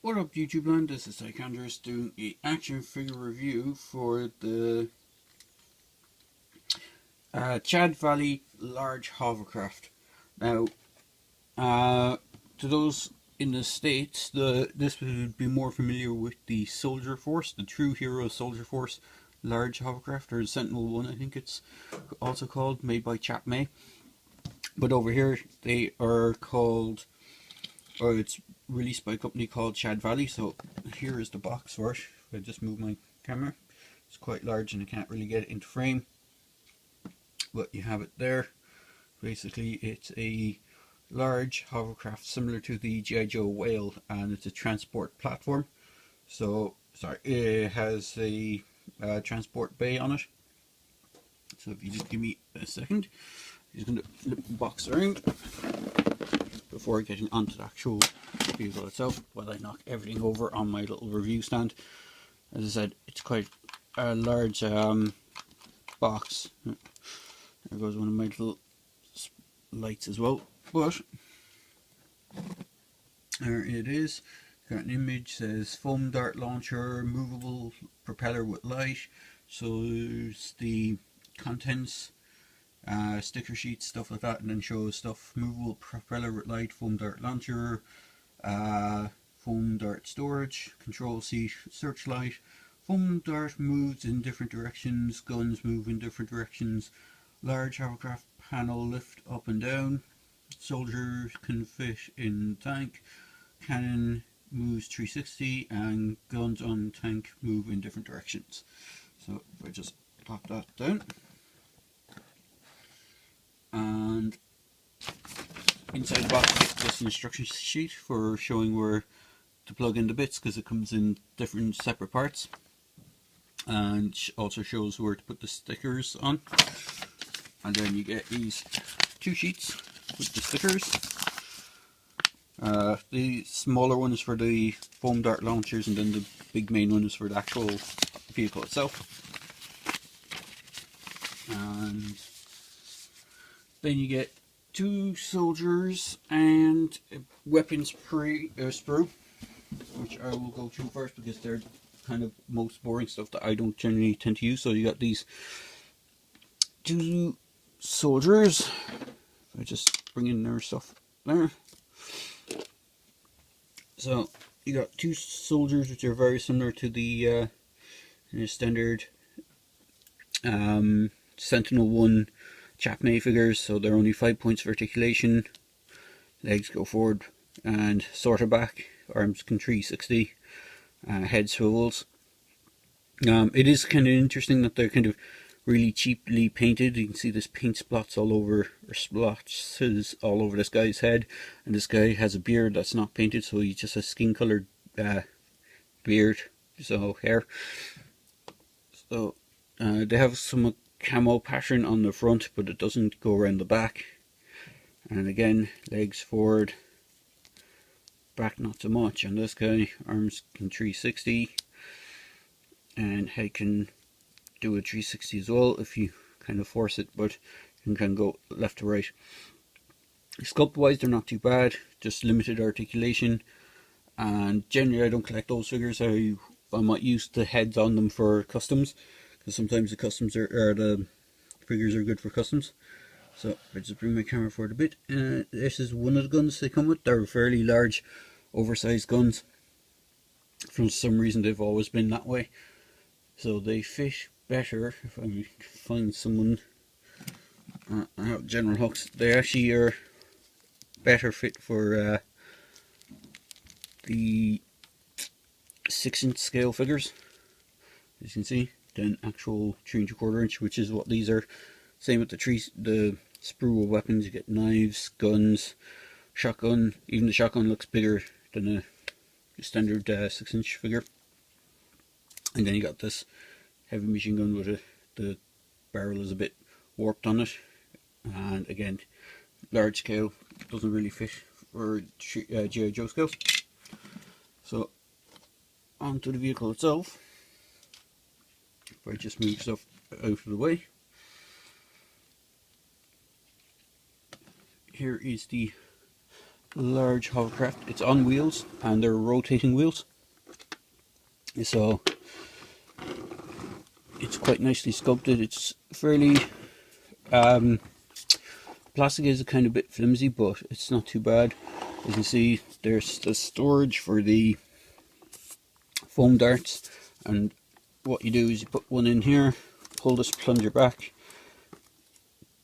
What up YouTube land, this is Tycandrous doing a action figure review for the Chad Valley Large Hovercraft. Now, to those in the States, this would be more familiar with the Soldier Force, the True Heroes Soldier Force Large Hovercraft, or the Sentinal 1 I think it's also called, made by Chap Mei. But over here they are called, or it's released by a company called Chad Valley. So here is the box for it. If I just move my camera, it's quite large and I can't really get it into frame, but you have it there. Basically it's a large hovercraft similar to the G.I. Joe Whale, and it's a transport platform. So sorry, it has a transport bay on it. So if you just give me a second, I'm just going to flip the box around before getting onto the actual vehicle itself, while I knock everything over on my little review stand. As I said, it's quite a large box. There goes one of my little lights as well, but there it is. Got an image, says foam dart launcher, movable propeller with light. So there's the contents, sticker sheets, stuff like that, and then shows stuff: movable propeller with light, foam dart launcher, foam dart storage, control seat, searchlight, foam dart moves in different directions, guns move in different directions, large hovercraft panel lift up and down, soldiers can fit in tank, cannon moves 360, and guns on tank move in different directions. So if I just pop that down, and inside the box you get this instruction sheet for showing where to plug in the bits, because it comes in different separate parts, and also shows where to put the stickers on. And then you get these two sheets with the stickers. The smaller one is for the foam dart launchers, and then the big main one is for the actual vehicle itself. And then you get two soldiers and a weapons sprue, which I will go through first because they're kind of most boring stuff that I don't generally tend to use. So you got these two soldiers. If I just bring in their stuff there. So you got two soldiers, which are very similar to the standard Sentinal 1 Chap Mei figures. So they're only 5 points for articulation, legs go forward and sort of back, arms can 360, head swivels. It is kind of interesting that they're kind of really cheaply painted. You can see this paint splotches all over this guy's head, and this guy has a beard that's not painted, so he just has skin colored beard, so hair. So they have some camo pattern on the front, but it doesn't go around the back. And again, legs forward, back not so much. And this guy, arms can 360, and head can do a 360 as well if you kind of force it, but you can go left to right. Sculpt wise, they're not too bad, just limited articulation, and generally I don't collect those figures. I might use the heads on them for customs, because sometimes the customs the figures are good for customs. So I just bring my camera forward a bit. This is one of the guns they come with. They're fairly large, oversized guns. For some reason they've always been that way, so they fit better. If I can find someone out general hooks, they actually are better fit for the 6-inch scale figures, as you can see, than actual 3 3/4 inch, which is what these are. Same with the sprue of weapons. You get knives, guns, shotgun. Even the shotgun looks bigger than a standard 6-inch figure. And then you got this heavy machine gun with the barrel is a bit warped on it, and again, large scale, doesn't really fit for G.I. Joe scale. So onto the vehicle itself. If I just move stuff out of the way, here is the large hovercraft. It's on wheels and they're rotating wheels, so it's quite nicely sculpted. It's fairly plastic is a kind of bit flimsy, but it's not too bad. As you can see, there's the storage for the foam darts, and what you do is you put one in here, pull this plunger back,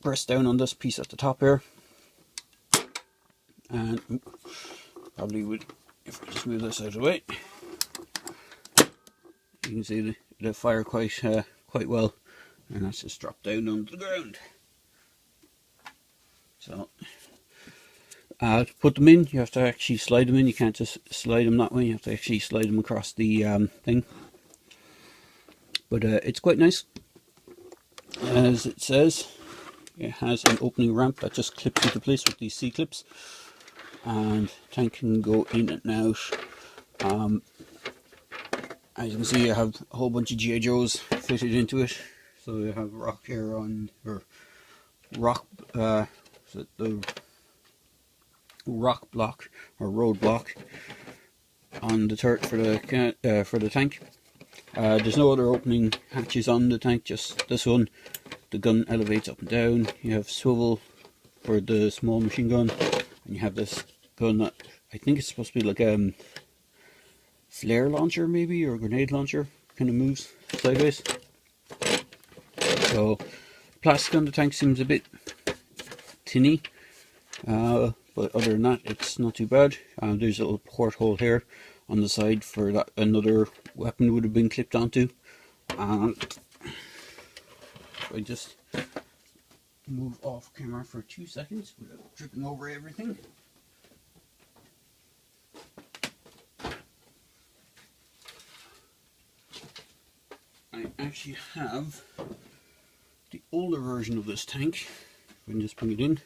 press down on this piece at the top here, and probably would, if I just move this out of the way, you can see they fire quite well, and that's just dropped down onto the ground. So to put them in, you have to actually slide them in. You can't just slide them that way, you have to actually slide them across the thing. But it's quite nice. As it says, it has an opening ramp that just clips into place with these C-clips, and tank can go in and out. As you can see, I have a whole bunch of G.I. Joes fitted into it. So they have rock here on, or rock, the rock block or road block on the turret for the tank. There's no other opening hatches on the tank, just this one. The gun elevates up and down. You have swivel for the small machine gun, and you have this gun that I think it's supposed to be like a flare launcher maybe, or a grenade launcher, kind of moves sideways. So plastic on the tank seems a bit tinny, but other than that it's not too bad. There's a little porthole here on the side for that another weapon would have been clipped onto. And I just move off camera for 2 seconds without tripping over everything. I actually have the older version of this tank. If I can just bring it in.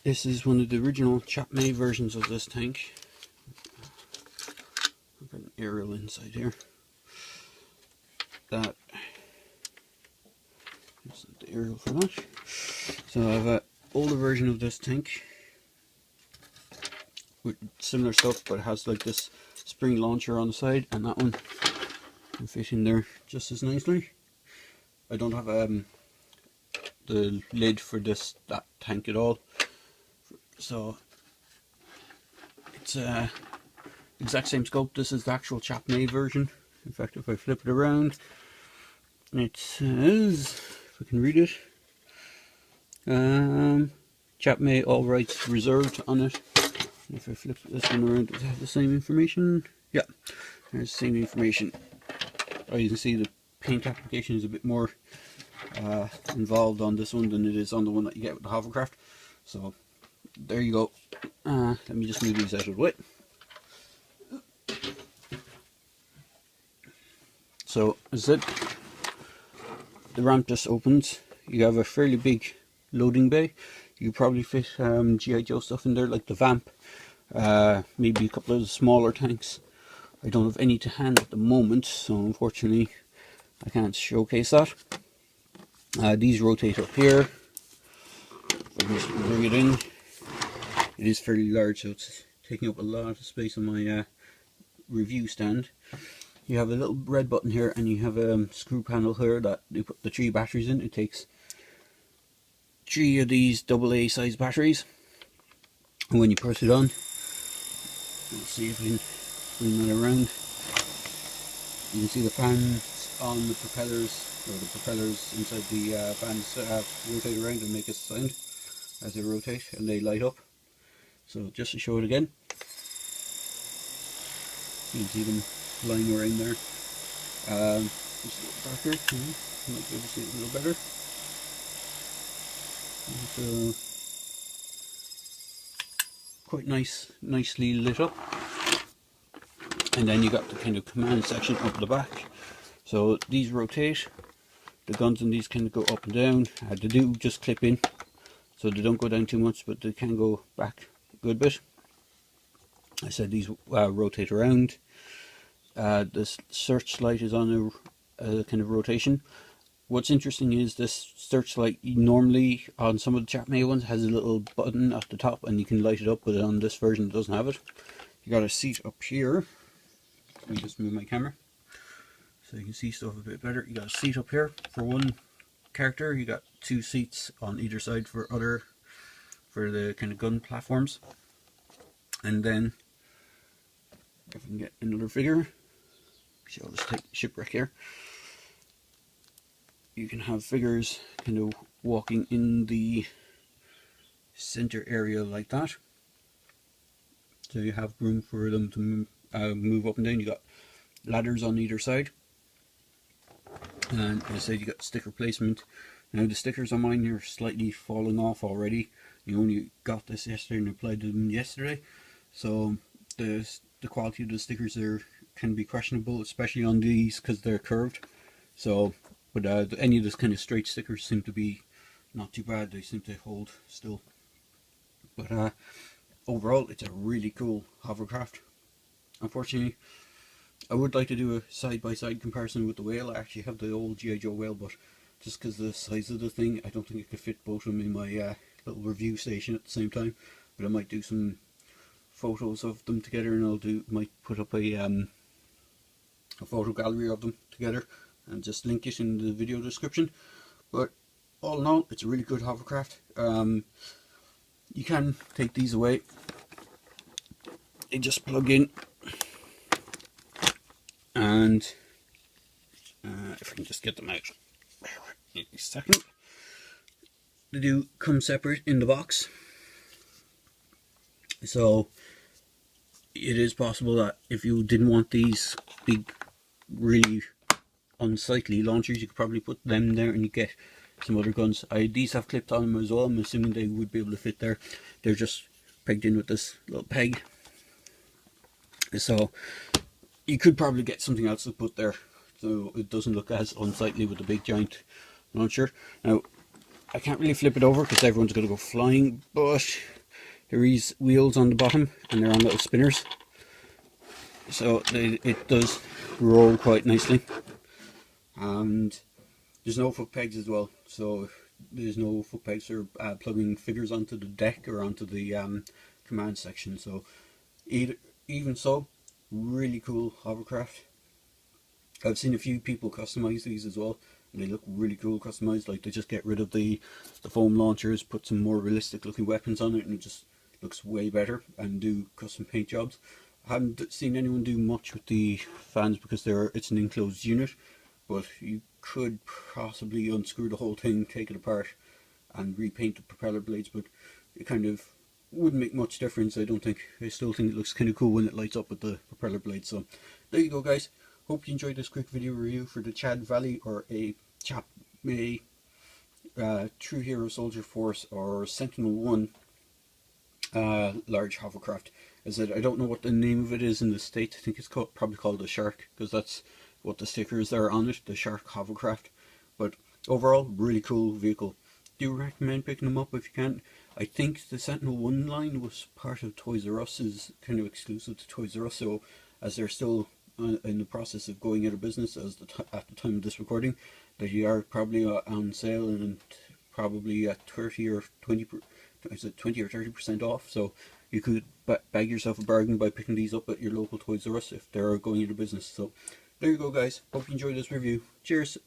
This is one of the original Chap Mei versions of this tank. I've got an aerial inside here. That is the aerial for that. So I have an older version of this tank with similar stuff, but it has like this spring launcher on the side, and that one can fit in there just as nicely. I don't have the lid for that tank at all, so it's exact same scope. This is the actual Chap Mei version. In fact, if I flip it around, it says, if I can read it, Chap Mei, all rights reserved on it. And if I flip this one around, does it have the same information? Yeah, there's the same information. Oh, you can see the paint application is a bit more involved on this one than it is on the one that you get with the hovercraft. So there you go. Let me just move these out of the way. So as I said, the ramp just opens. You have a fairly big loading bay. You probably fit G.I. Joe stuff in there, like the vamp, maybe a couple of the smaller tanks. I don't have any to hand at the moment, so unfortunately I can't showcase that. These rotate up here. If I can just bring it in, it is fairly large, so it's taking up a lot of space on my review stand. You have a little red button here, and you have a screw panel here that you put the 3 batteries in. It takes 3 of these AA size batteries, and when you press it on, let's see if we can bring that around, you can see the fans on the propellers, or the propellers inside the fans rotate around and make a sound as they rotate, and they light up. So just to show it again, you can see them flying around there. Just a little darker, you might be able to see it a little better. So quite nicely lit up. And then you got the kind of command section up the back. So these rotate. The guns in these kind of go up and down. They do just clip in, so they don't go down too much, but they can go back a good bit. I said these rotate around. The searchlight is on a kind of rotation. what's interesting is this searchlight normally on some of the Chap Mei ones has a little button at the top and you can light it up, but on this version it doesn't have it. You got a seat up here. Let me just move my camera so you can see stuff a bit better. You got a seat up here for one character. You got 2 seats on either side for the kind of gun platforms. And then if I can get another figure, so I'll just take shipwreck here. You can have figures kind of walking in the center area like that. So you have room for them to move up and down. You got ladders on either side. And as I said, you got sticker placement. Now the stickers on mine are slightly falling off already. You only got this yesterday and applied them yesterday. So the quality of the stickers can be questionable, especially on these because they're curved. So, but any of this kind of straight stickers seem to be not too bad. They seem to hold still. But overall, it's a really cool hovercraft. Unfortunately, I would like to do a side-by-side comparison with the whale. I actually have the old G.I. Joe whale, but just because of the size of the thing, I don't think I could fit both of them in my little review station at the same time. But I might do some photos of them together, and might put up a photo gallery of them together and just link it in the video description. But all in all, it's a really good hovercraft. You can take these away. They just plug in, and if I can just get them out in a second. They do come separate in the box, so it is possible that if you didn't want these big, really unsightly launchers, you could probably put them there and you get some other guns. These have clipped on them as well. I'm assuming they would be able to fit there. They're just pegged in with this little peg, so you could probably get something else to put there so it doesn't look as unsightly with the big giant launcher. Now I can't really flip it over because everyone's going to go flying, but there is wheels on the bottom and they're on little spinners, so it does roll quite nicely. And there's no foot pegs as well, so there's no foot pegs for plugging figures onto the deck or onto the command section. So even so, really cool hovercraft. I've seen a few people customize these as well, and they look really cool customized. Like they just get rid of the foam launchers, put some more realistic looking weapons on it, and it just looks way better, and do custom paint jobs. I haven't seen anyone do much with the fans because it's an enclosed unit, but you could possibly unscrew the whole thing, take it apart and repaint the propeller blades, but it kind of wouldn't make much difference, I don't think. I still think it looks kind of cool when it lights up with the propeller blades. So there you go, guys. Hope you enjoyed this quick video review for the Chad Valley or a Chap Mei True Heroes Soldier Force or Sentinel 1 large hovercraft. As I said, I don't know what the name of it is in the States. I think it's probably called the Shark, because that's what the stickers are on it, the Shark hovercraft. But overall, really cool vehicle. Do recommend picking them up if you can. I think the Sentinel 1 line was part of Toys R Us, is kind of exclusive to Toys R Us, so as they're still in the process of going out of business at the time of this recording, they are probably on sale and probably at 30 or 20 or 30% off. So you could bag yourself a bargain by picking these up at your local Toys R Us if they're going out of business. So there you go, guys. Hope you enjoyed this review. Cheers.